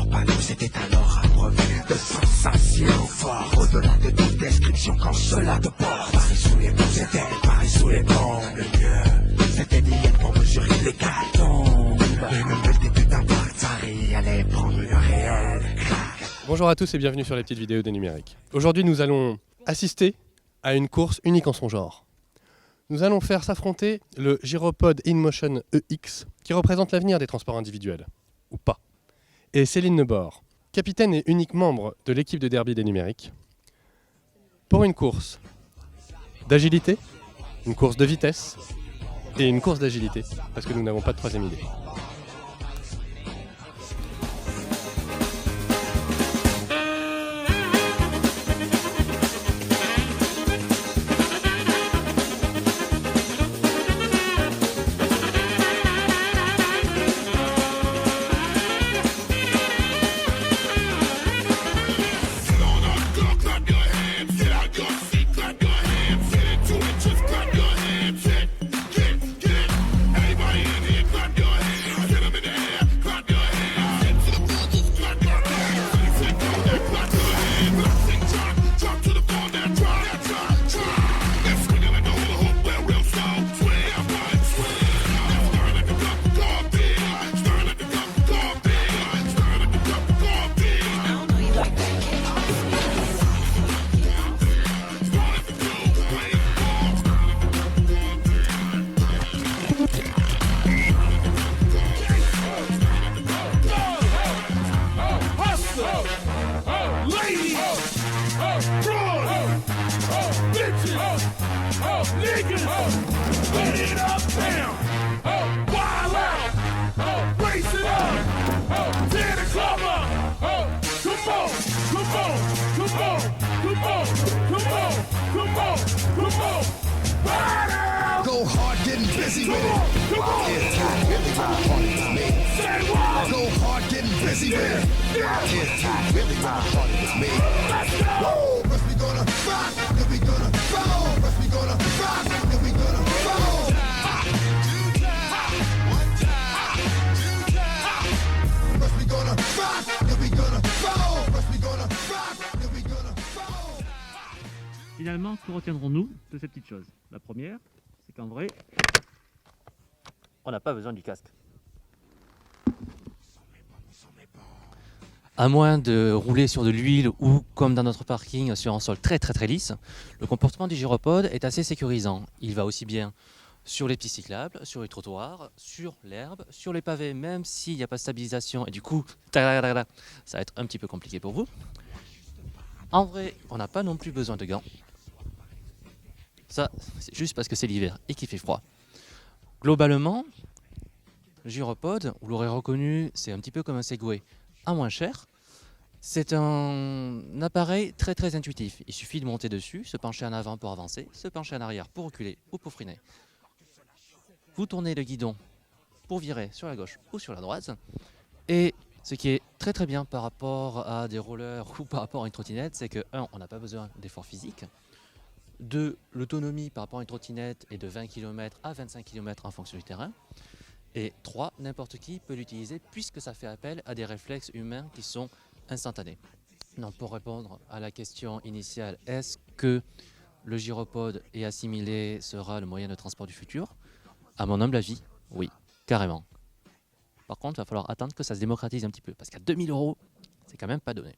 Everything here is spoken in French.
panneau, c'était alors un brevet de sensation fort. Au-delà de toute description, quand cela te porte. Paris sous les ponts, c'était Paris sous les ponts. Le mieux, c'était d'y être pour mesurer les cartons. Et même le début d'un parc, Paris allait prendre une réelle craque. Bonjour à tous et bienvenue sur les petites vidéos des numériques. Aujourd'hui, nous allons assister à une course unique en son genre. Nous allons faire s'affronter le Gyropod InMotion EX, qui représente l'avenir des transports individuels, ou pas, et Céline Nebor, capitaine et unique membre de l'équipe de derby des numériques, pour une course d'agilité, une course de vitesse et une course d'agilité, parce que nous n'avons pas de troisième idée. Go hard, getting busy with it. It's time, really my party with me. Go hard, getting busy with it. It's time, really my party with me. Woo! First we gonna rock, then we gonna roll. First we gonna rock, then we gonna roll. First we gonna rock, then we gonna roll. First we gonna rock, then we gonna roll. Finalement, que retiendrons-nous de ces petites choses? La première, c'est qu'en vrai, on n'a pas besoin du casque. À moins de rouler sur de l'huile ou, comme dans notre parking, sur un sol très lisse, le comportement du gyropode est assez sécurisant. Il va aussi bien sur les pistes cyclables, sur les trottoirs, sur l'herbe, sur les pavés, même s'il n'y a pas de stabilisation et du coup, ça va être un petit peu compliqué pour vous. En vrai, on n'a pas non plus besoin de gants. Ça, c'est juste parce que c'est l'hiver et qu'il fait froid. Globalement, le gyropode, vous l'aurez reconnu, c'est un petit peu comme un Segway à moins cher. C'est un appareil très intuitif. Il suffit de monter dessus, se pencher en avant pour avancer, se pencher en arrière pour reculer ou pour freiner. Vous tournez le guidon pour virer sur la gauche ou sur la droite. Et ce qui est très bien par rapport à des rollers ou par rapport à une trottinette, c'est que 1, on n'a pas besoin d'effort physique. 2, l'autonomie par rapport à une trottinette est de 20 km à 25 km en fonction du terrain. Et 3, n'importe qui peut l'utiliser puisque ça fait appel à des réflexes humains qui sont instantanés. Donc pour répondre à la question initiale, est-ce que le gyropode et assimilé sera le moyen de transport du futur? À mon humble avis, oui, carrément. Par contre, il va falloir attendre que ça se démocratise un petit peu parce qu'à 2000 €, c'est quand même pas donné.